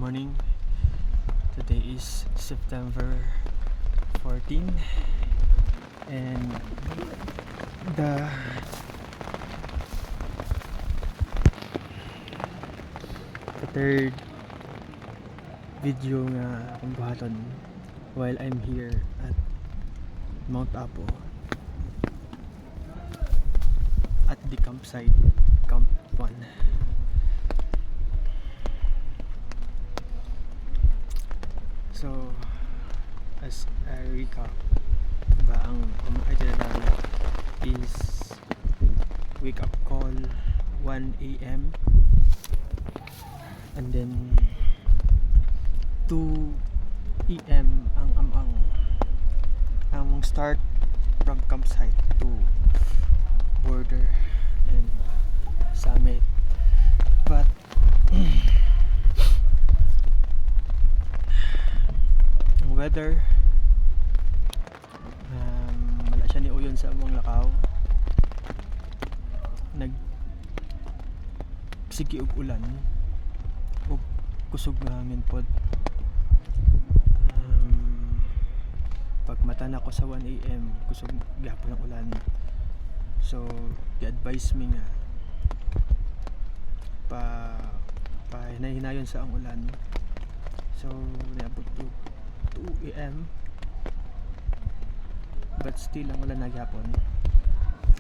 morning. Today is September 14 and the third video nga akong buhaton while I'm here at Mount Apo at the campsite, Camp 1. So, as a recap, ang itinerary is wake up call 1 a.m. and then 2 a.m. ang start from campsite to border and summit. But weather wala siya ni uyon sa among lakaw, sige og ulan ug kusog nga hangin pod. Pag mata na ko sa 1 a.m. kusog gihapon ang ulan, so i-advise me nga pa hinay-hinayon sa ang ulan. So niabot to 2 a.m. but still ang ulan naghapon.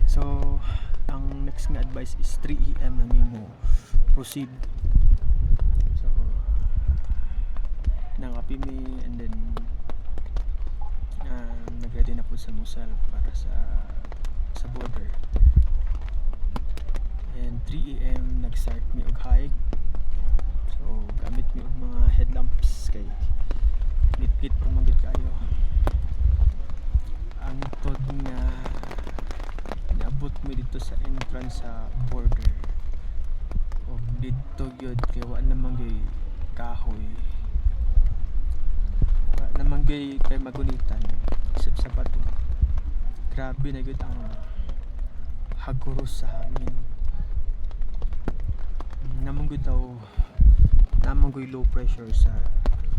So ang next nga advice is 3 a.m. na mo proceed. So nangapi mi and then nag-ready na po sa Musal para sa border. And 3 a.m. nag-start mi og hike. So gamit mi og mga headlamps kay lit-lit pamagit kayo. Ang tod nga niabot mo dito sa entrance sa border o dito gyud kay wa namang gay kahoy, wa namang gay kay magunitan isip sa bato. Grabe na gyud ang haguros sa hangin. Namang gyud daw namang gyud low pressure sa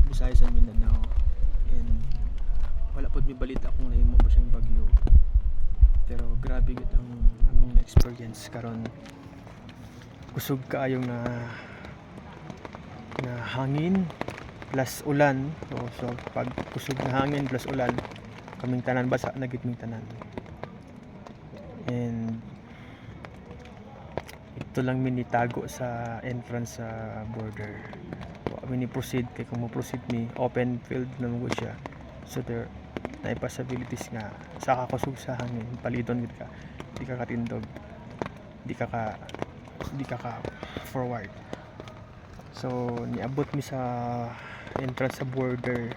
Visayas and Mindanao, and wala pod mi balita kung nahimo ba siyang bagyo, pero grabe gud ang among na-experience karon. Kusog kaayo na hangin plus ulan. So pag kusog na hangin plus ulan, kaming tanan basa na gid ming tanan. And ito lang minitago sa entrance sa border. Kami ni proceed kay kung mo proceed mi open field na mo siya, so there na possibilities nga sa kakusog sa hangin palidon gid ka, di ka katindog, di ka forward. So niabot mi sa entrance sa border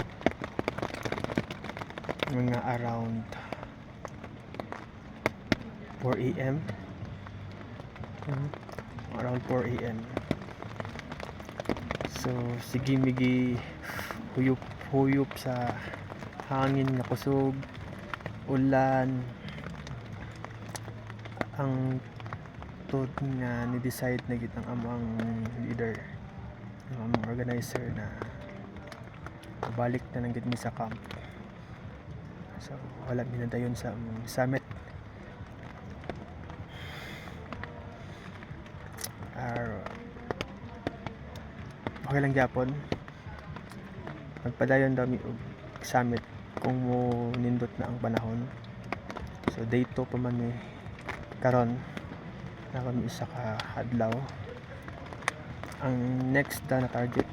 mga around 4 a.m. around 4 a.m. So sige migi huyop sa hangin nga kusog, ulan. Ang tod nga ni-decide na gid ang amang leader, ang amang organizer, na balik na lang gid mi sa camp. So wala mi na dayon sa summit. Okay lang gyapon magpadayon daw mi og summit kung mo nindot na ang panahon. So day 2 pa man ni karon na kami isa ka adlaw. Ang next na target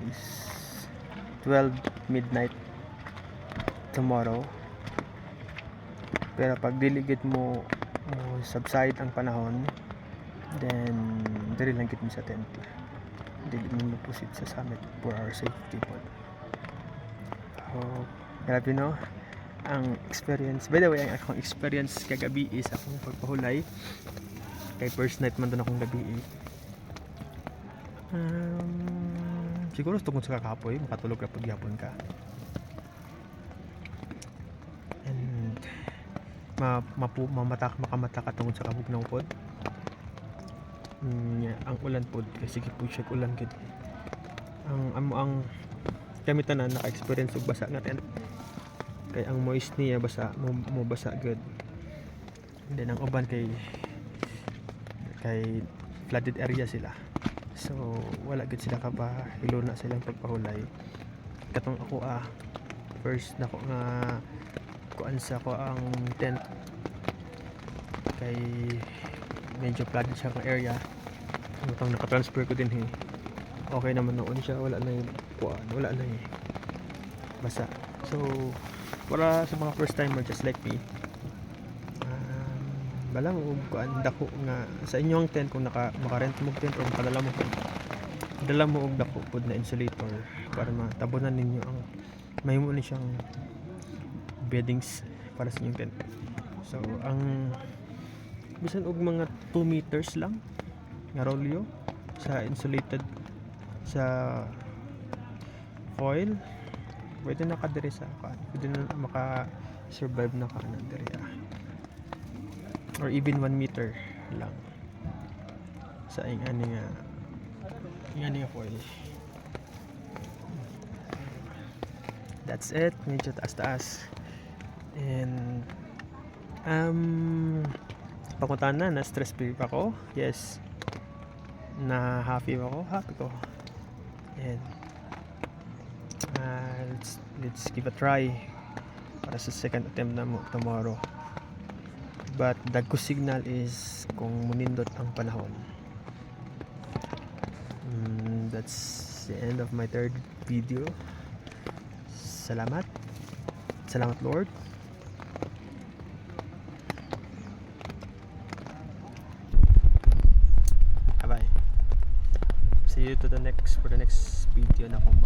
is 12 midnight tomorrow, pero pag diligid mo subside ang panahon, then diri lang gid mi sa tent, dili mo proceed sa summit for our safety po. So grabe no ang experience. By the way, ang akong experience kagabi is akong pagpahulay kay first night man doon akong gabi. Siguro tungkol sa kakapoy makatulog ra pud gyapon ka, and makamata ka tungkol sa kabugnaw pod. Ang ulan pod kasi sige po siya ulan gid. ang kami tanan naka-experience og basa nga tent. Kay ang moist niya basa mo basa good. And then ang uban kay flooded area sila. So wala gud sila kapahilo na silang pagpahulay. Katong ako first nako nga kuan sa ko ang tent kay medyo flooded siya ang area. Itong naka-transfer ko din okay naman noon siya, wala na yung kuan, wala na yung basa. So para sa mga first timer just like me, balang og kuan dako nga sa inyong tent kung makarent mo tent o dala mo og dako pud na insulator para matabunan ninyo ang mahimo ni siyang beddings para sa inyong tent. So ang bisan og mga 2 meters lang nga rolyo sa insulated sa foil pwede na kadiri sa pwede na maka-survive na ka na diri or even 1 meter lang sa ingani nga foil. That's it, medyo taas and pakuntahan na stress free pa ako. Yes, na happy ko and let's give a try para sa second attempt na mo tomorrow. But dagko signal is kung munindot ang panahon. That's the end of my third video. Salamat Lord. Bye bye. See you for the next video na kung